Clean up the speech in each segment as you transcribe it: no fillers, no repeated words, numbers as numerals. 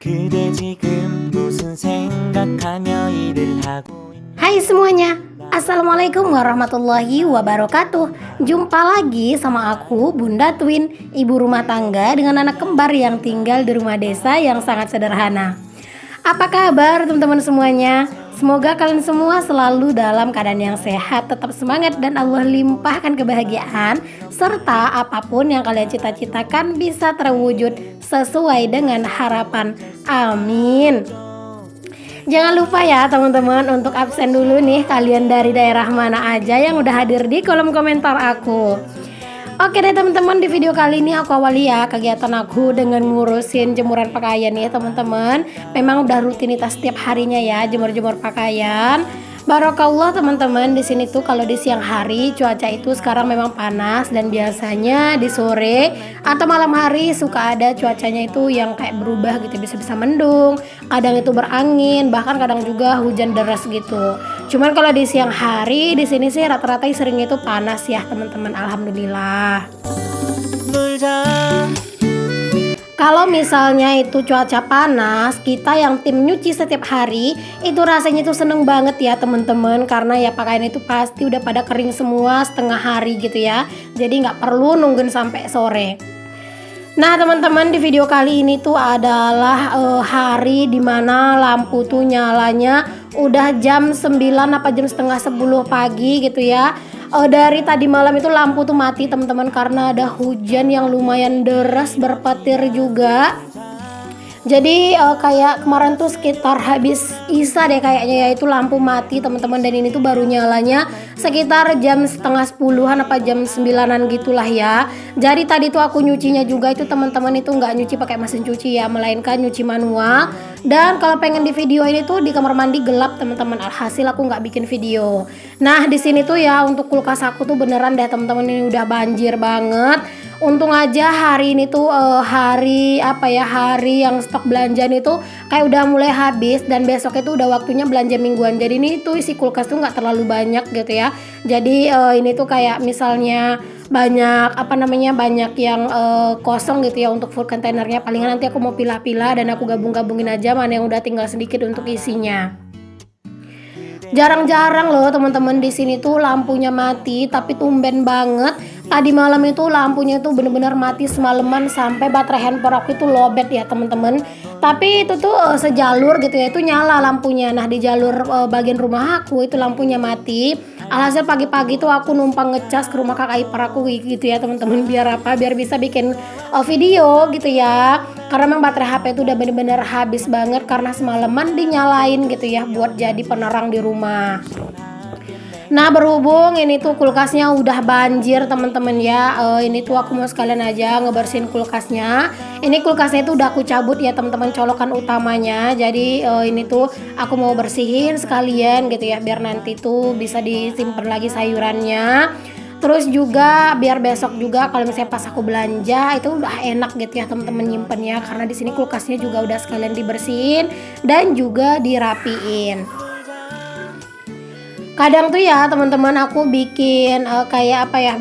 그대 지금 무슨 생각하며 일을 하고 Hai semuanya, Assalamualaikum warahmatullahi wabarakatuh. Jumpa lagi sama aku, Bunda Twin, ibu rumah tangga dengan anak kembar yang tinggal di rumah desa yang sangat sederhana. Apa kabar teman-teman semuanya? Semoga kalian semua selalu dalam keadaan yang sehat, tetap semangat dan Allah limpahkan kebahagiaan serta apapun yang kalian cita-citakan bisa terwujud sesuai dengan harapan. Amin. Jangan lupa ya teman-teman untuk absen dulu nih kalian dari daerah mana aja yang udah hadir di kolom komentar aku. Oke deh teman-teman, di video kali ini aku awali ya kegiatan aku dengan ngurusin jemuran pakaian ya teman-teman. Memang udah rutinitas setiap harinya ya jemur-jemur pakaian. Barokallah teman-teman, di sini tuh kalau di siang hari cuaca itu sekarang memang panas dan biasanya di sore atau malam hari suka ada cuacanya itu yang kayak berubah gitu, bisa mendung, kadang itu berangin, bahkan kadang juga hujan deras gitu. Cuman kalau di siang hari di sini sih rata-rata sering itu panas ya teman-teman, alhamdulillah. 놀자 Kalau misalnya itu cuaca panas, kita yang tim nyuci setiap hari itu rasanya itu seneng banget ya teman-teman, karena ya pakaian itu pasti udah pada kering semua setengah hari gitu ya. Jadi nggak perlu nungguin sampai sore. Nah teman-teman, di video kali ini tuh adalah hari dimana lampu tuh nyalanya udah jam 9 apa jam setengah 10 pagi gitu ya. Dari tadi malam itu lampu tuh mati teman-teman karena ada hujan yang lumayan deras berpetir juga. Jadi kayak kemarin tuh sekitar habis Isya deh kayaknya ya itu lampu mati teman-teman, dan ini tuh baru nyalanya sekitar jam setengah 10-an apa jam 9-an gitulah ya. Jadi tadi tuh aku nyucinya juga itu teman-teman itu nggak nyuci pakai mesin cuci ya, melainkan nyuci manual. Dan kalau pengen di video ini tuh di kamar mandi gelap teman-teman, alhasil aku nggak bikin video. Nah di sini tuh ya untuk kulkas aku tuh beneran deh teman-teman, ini udah banjir banget. Untung aja hari ini tuh hari yang stok belanjaan itu kayak udah mulai habis, dan besok itu udah waktunya belanja mingguan. Jadi ini tuh isi kulkas tuh nggak terlalu banyak gitu ya. Jadi ini tuh kayak misalnya banyak yang kosong gitu ya untuk full kontainernya. Palingan nanti aku mau pilah-pilah dan aku gabung-gabungin aja mana yang udah tinggal sedikit untuk isinya. Jarang-jarang loh teman-teman di sini tuh lampunya mati, tapi tumben banget tadi malam itu lampunya itu bener-bener mati semalaman sampai baterai handphone aku itu lowbat ya teman-teman. Tapi itu tuh sejalur gitu ya, itu nyala lampunya. Nah di jalur bagian rumah aku itu lampunya mati. Alhasil pagi-pagi tuh aku numpang ngecas ke rumah kakak ipar aku gitu ya teman-teman, biar bisa bikin video gitu ya. Karena memang baterai HP itu udah bener-bener habis banget karena semalaman dinyalain gitu ya buat jadi penerang di rumah. Nah berhubung ini tuh kulkasnya udah banjir teman-teman ya, ini tuh aku mau sekalian aja ngebersihin kulkasnya. Ini kulkasnya itu udah aku cabut ya teman-teman, colokan utamanya. Jadi ini tuh aku mau bersihin sekalian gitu ya, biar nanti tuh bisa disimpan lagi sayurannya. Terus juga biar besok juga kalau misalnya pas aku belanja itu udah enak gitu ya teman-teman nyimpennya, karena di sini kulkasnya juga udah sekalian dibersihin dan juga dirapiin. Kadang tuh ya teman-teman aku bikin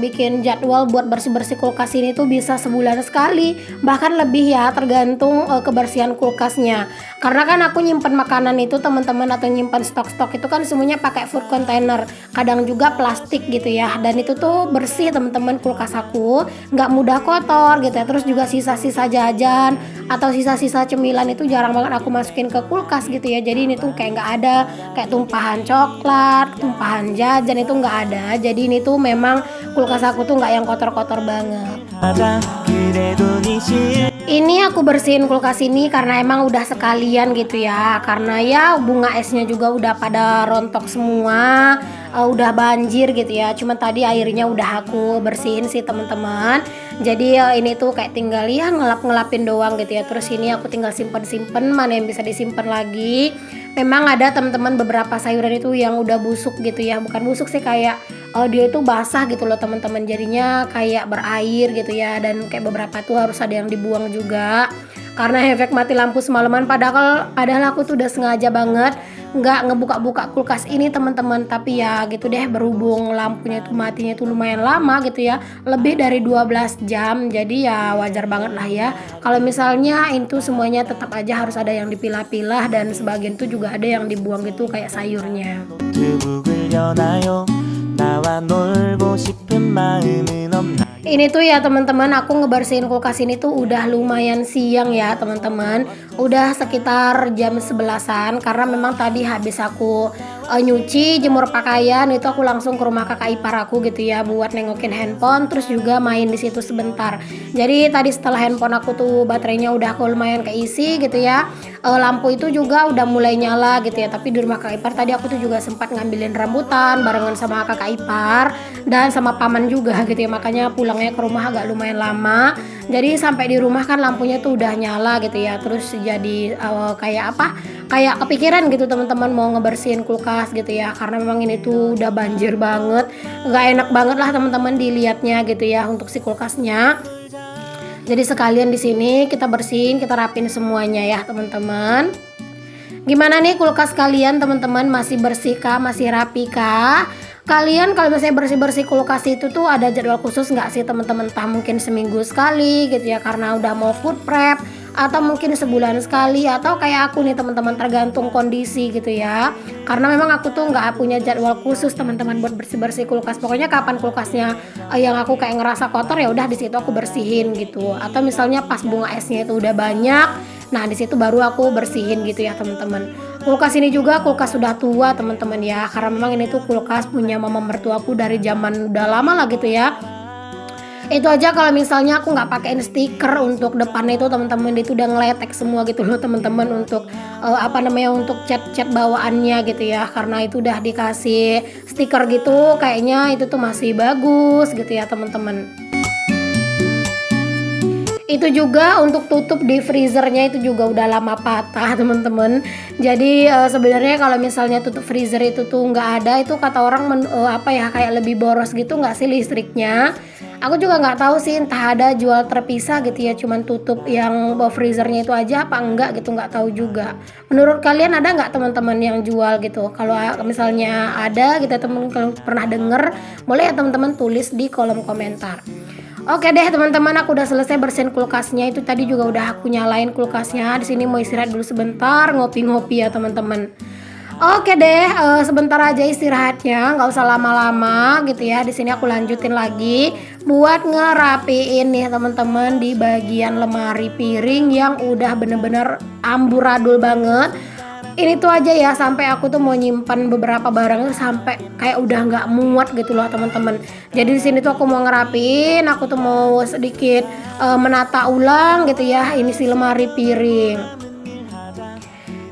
bikin jadwal buat bersih-bersih kulkas ini tuh bisa sebulan sekali, bahkan lebih ya tergantung kebersihan kulkasnya. Karena kan aku nyimpen makanan itu teman-teman, atau nyimpen stok-stok itu kan semuanya pakai food container, kadang juga plastik gitu ya. Dan itu tuh bersih teman-teman, kulkas aku nggak mudah kotor gitu ya. Terus juga sisa-sisa jajan atau sisa-sisa cemilan itu jarang banget aku masukin ke kulkas gitu ya. Jadi ini tuh kayak nggak ada kayak tumpahan coklat, tumpahan jajan itu nggak ada. Jadi ini tuh memang kulkas aku tuh nggak yang kotor-kotor banget. 하자 그래도 네 실. Ini aku bersihin kulkas ini karena emang udah sekalian gitu ya, karena ya bunga esnya juga udah pada rontok semua, udah banjir gitu ya. Cuman tadi airnya udah aku bersihin sih teman-teman. Jadi ini tuh kayak tinggal ya ngelap-ngelapin doang gitu ya. Terus ini aku tinggal simpen-simpen mana yang bisa disimpan lagi. Memang ada teman-teman beberapa sayuran itu yang udah busuk gitu ya, bukan busuk sih, kayak dia itu basah gitu loh teman-teman, jadinya kayak berair gitu ya, dan kayak beberapa tuh harus ada yang dibuang juga. karena efek mati lampu semalaman. Padahal aku tuh udah sengaja banget nggak ngebuka-buka kulkas ini teman-teman, tapi ya gitu deh, berhubung lampunya itu matinya itu lumayan lama gitu ya, lebih dari 12 jam, jadi ya wajar banget lah ya kalau misalnya itu semuanya tetap aja harus ada yang dipilah-pilah, dan sebagian tuh juga ada yang dibuang gitu kayak sayurnya. 노트북을 여나요 나와 놀고 싶은 마음은 없나요 Ini tuh ya teman-teman, aku ngebersihin kulkas ini tuh udah lumayan siang ya teman-teman. Udah sekitar jam 11-an, karena memang tadi habis aku nyuci, jemur pakaian, itu aku langsung ke rumah kakak ipar aku gitu ya, buat nengokin handphone, terus juga main di situ sebentar. Jadi tadi setelah handphone aku tuh baterainya udah aku lumayan keisi gitu ya, lampu itu juga udah mulai nyala gitu ya. Tapi di rumah kakak ipar tadi aku tuh juga sempat ngambilin rambutan barengan sama kakak ipar dan sama paman juga gitu ya, makanya pulangnya ke rumah agak lumayan lama. Jadi sampai di rumah kan lampunya tuh udah nyala gitu ya, terus jadi kayak kepikiran gitu teman-teman mau ngebersihin kulkas gitu ya, karena memang ini tuh udah banjir banget, nggak enak banget lah teman-teman dilihatnya gitu ya untuk si kulkasnya. Jadi sekalian di sini kita bersihin, kita rapin semuanya ya teman-teman. Gimana nih kulkas kalian teman-teman, masih bersih kah, masih rapi kah? Kalian kalau misalnya bersih-bersih kulkas itu tuh ada jadwal khusus nggak sih teman-teman? Entah mungkin seminggu sekali gitu ya karena udah mau food prep, atau mungkin sebulan sekali, atau kayak aku nih teman-teman, tergantung kondisi gitu ya. Karena memang aku tuh nggak punya jadwal khusus teman-teman buat bersih-bersih kulkas. Pokoknya kapan kulkasnya yang aku kayak ngerasa kotor, ya udah di situ aku bersihin gitu. Atau misalnya pas bunga esnya itu udah banyak, nah di situ baru aku bersihin gitu ya teman-teman. Kulkas ini juga kulkas sudah tua teman-teman ya, karena memang ini tuh kulkas punya mama mertuaku dari zaman udah lama lah gitu ya. Itu aja kalau misalnya aku nggak pakein stiker untuk depannya itu teman-teman, itu udah ngeletek semua gitu loh teman-teman, untuk untuk cat-cat bawaannya gitu ya, karena itu udah dikasih stiker gitu, kayaknya itu tuh masih bagus gitu ya teman-teman. Itu juga untuk tutup di freezernya itu juga udah lama patah teman-teman. Jadi sebenarnya kalau misalnya tutup freezer itu tuh nggak ada, itu kata orang kayak lebih boros gitu nggak sih listriknya. Aku juga nggak tahu sih, entah ada jual terpisah gitu ya, cuman tutup yang freezernya itu aja apa enggak gitu, nggak tahu juga. Menurut kalian ada nggak teman-teman yang jual gitu? Kalau misalnya ada gitu teman, kalau pernah denger, boleh ya teman-teman tulis di kolom komentar. Oke deh teman-teman, aku udah selesai bersihin kulkasnya. Itu tadi juga udah aku nyalain kulkasnya. Di sini mau istirahat dulu sebentar, ngopi-ngopi ya teman-teman. Oke deh, sebentar aja istirahatnya, nggak usah lama-lama gitu ya. Di sini aku lanjutin lagi buat ngerapiin nih teman-teman di bagian lemari piring yang udah bener-bener amburadul banget. Ini tuh aja ya, sampai aku tuh mau nyimpan beberapa barang tuh sampai kayak udah nggak muat gitu loh teman-teman. Jadi di sini tuh aku mau ngerapiin, aku tuh mau sedikit menata ulang gitu ya ini si lemari piring.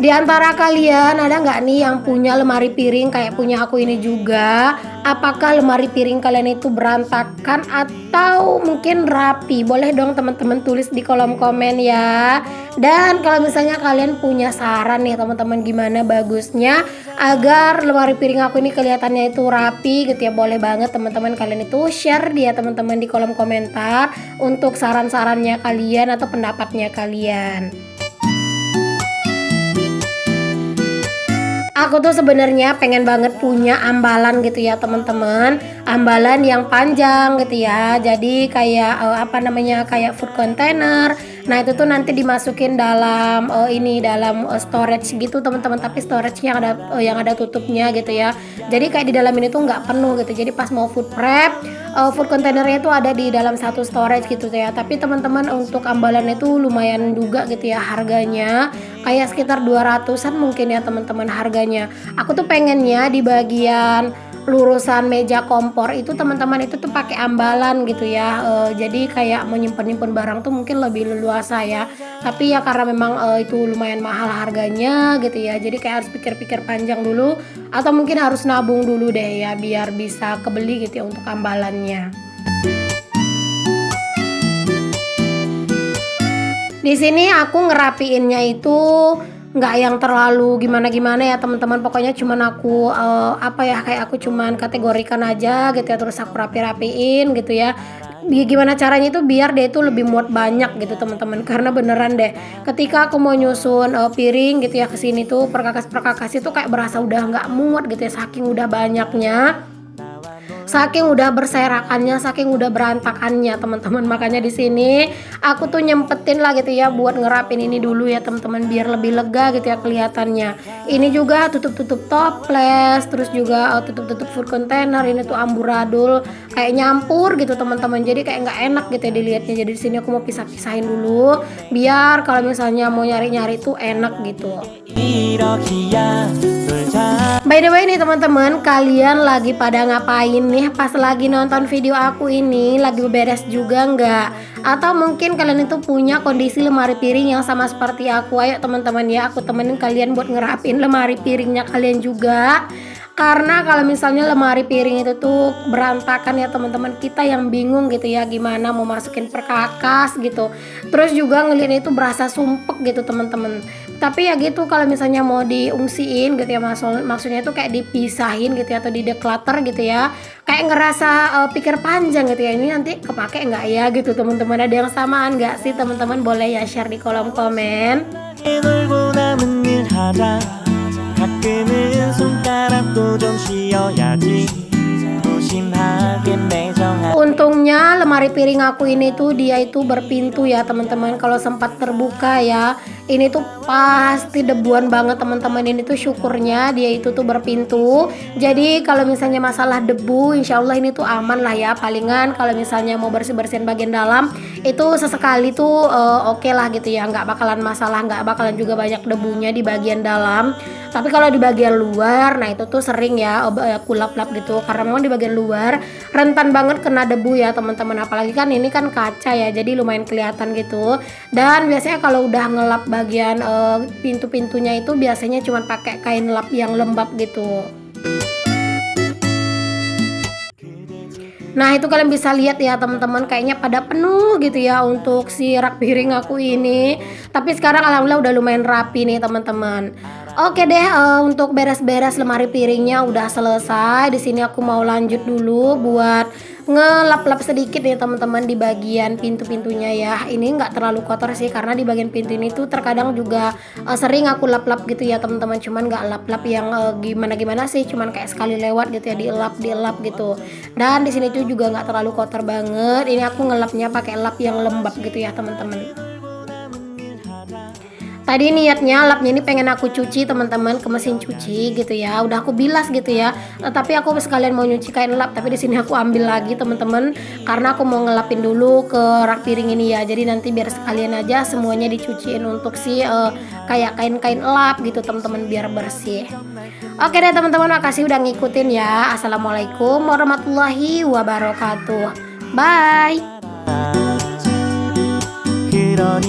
Di antara kalian ada nggak nih yang punya lemari piring kayak punya aku ini juga? Apakah lemari piring kalian itu berantakan atau mungkin rapi? Boleh dong teman-teman tulis di kolom komen ya. Dan kalau misalnya kalian punya saran nih teman-teman, gimana bagusnya agar lemari piring aku ini kelihatannya itu rapi gitu ya, boleh banget teman-teman kalian itu share dia teman-teman di kolom komentar untuk saran-sarannya kalian atau pendapatnya kalian. Aku tuh sebenarnya pengen banget punya ambalan gitu ya teman-teman, ambalan yang panjang gitu ya. Jadi kayak kayak food container. Nah itu tuh nanti dimasukin dalam dalam storage gitu teman-teman, tapi storage-nya yang ada tutupnya gitu ya. Jadi kayak di dalam ini tuh nggak penuh gitu. Jadi pas mau food prep, food containernya itu ada di dalam satu storage gitu ya. Tapi teman-teman untuk ambalan itu lumayan juga gitu ya harganya, kayak sekitar 200-an mungkin ya teman-teman harganya. Aku tuh pengennya di bagian lurusan meja kompor itu teman-teman itu tuh pakai ambalan gitu ya. Jadi kayak menyimpan barang tuh mungkin lebih leluasa ya. Tapi ya karena memang itu lumayan mahal harganya gitu ya. Jadi kayak harus pikir-pikir panjang dulu, atau mungkin harus nabung dulu deh ya biar bisa kebeli gitu ya untuk ambalannya. Di sini aku ngerapiinnya itu nggak yang terlalu gimana-gimana ya teman-teman, pokoknya cuman aku kayak aku cuman kategorikan aja gitu ya, terus aku rapi-rapiin gitu ya. Gimana caranya itu biar dia itu lebih muat banyak gitu teman-teman, karena beneran deh ketika aku mau nyusun piring gitu ya ke sini tuh perkakas itu kayak berasa udah nggak muat gitu ya, saking udah banyaknya. Saking udah berserakannya, saking udah berantakannya teman-teman. Makanya di sini aku tuh nyempetin lah gitu ya buat ngerapin ini dulu ya teman-teman, biar lebih lega gitu ya kelihatannya. Ini juga tutup-tutup toples, terus juga tutup-tutup food container. Ini tuh amburadul kayak nyampur gitu teman-teman. Jadi kayak nggak enak gitu ya dilihatnya. Jadi di sini aku mau pisah-pisahin dulu biar kalau misalnya mau nyari-nyari tuh enak gitu. 이러기야 놀자 By the way nih teman-teman, kalian lagi pada ngapain nih pas lagi nonton video aku ini? Lagi beres juga nggak? Atau mungkin kalian itu punya kondisi lemari piring yang sama seperti aku? Ayo teman-teman ya, aku temenin kalian buat ngerapin lemari piringnya kalian juga. Karena kalau misalnya lemari piring itu tuh berantakan ya teman-teman, kita yang bingung gitu ya gimana mau masukin perkakas gitu. Terus juga ngeliatnya itu berasa sumpek gitu teman-teman. Tapi ya gitu, kalau misalnya mau diungsiin gitu ya, maksudnya itu kayak dipisahin gitu ya, atau di declutter gitu ya, kayak ngerasa pikir panjang gitu ya, ini nanti kepake nggak ya gitu teman-teman. Ada yang samaan nggak sih teman-teman? Boleh ya share di kolom komen. 놀고 남은 일 하자 가끔은 손가락도 좀 쉬어야지 무심하게 매정한 Untungnya lemari piring aku ini tuh dia itu berpintu ya teman-teman. Kalau sempat terbuka ya, ini tuh pasti debuan banget teman-teman. Ini tuh syukurnya dia itu tuh berpintu. Jadi kalau misalnya masalah debu, insya Allah ini tuh aman lah ya. Palingan kalau misalnya mau bersih-bersihin bagian dalam itu sesekali tuh oke lah gitu ya. Nggak bakalan masalah, nggak bakalan juga banyak debunya di bagian dalam. Tapi kalau di bagian luar, nah itu tuh sering ya aku lap-lap gitu. Karena memang di bagian luar rentan banget kena debu ya teman-teman, apalagi kan ini kan kaca ya, jadi lumayan kelihatan gitu. Dan biasanya kalau udah ngelap bagian pintu-pintunya itu biasanya cuma pakai kain lap yang lembab gitu. Nah itu kalian bisa lihat ya teman-teman, kayaknya pada penuh gitu ya untuk si rak piring aku ini. Tapi sekarang alhamdulillah udah lumayan rapi nih teman-teman. Oke deh, untuk beres-beres lemari piringnya udah selesai. Di sini aku mau lanjut dulu buat ngelap-lap sedikit nih teman-teman di bagian pintu-pintunya ya. Ini nggak terlalu kotor sih, karena di bagian pintu ini tuh terkadang juga sering aku lap-lap gitu ya teman-teman. Cuman nggak lap-lap yang gimana-gimana sih, cuman kayak sekali lewat gitu ya, dielap gitu. Dan di sini tuh juga nggak terlalu kotor banget. Ini aku ngelapnya pakai lap yang lembab gitu ya teman-teman. Tadi niatnya lapnya ini pengen aku cuci teman-teman ke mesin cuci gitu ya. Udah aku bilas gitu ya. Tapi aku sekalian mau nyuci kain lap, tapi di sini aku ambil lagi teman-teman karena aku mau ngelapin dulu ke rak piring ini ya. Jadi nanti biar sekalian aja semuanya dicuciin untuk si kayak kain-kain lap gitu teman-teman, biar bersih. Oke deh teman-teman, makasih udah ngikutin ya. Assalamualaikum warahmatullahi wabarakatuh. Bye. 그러니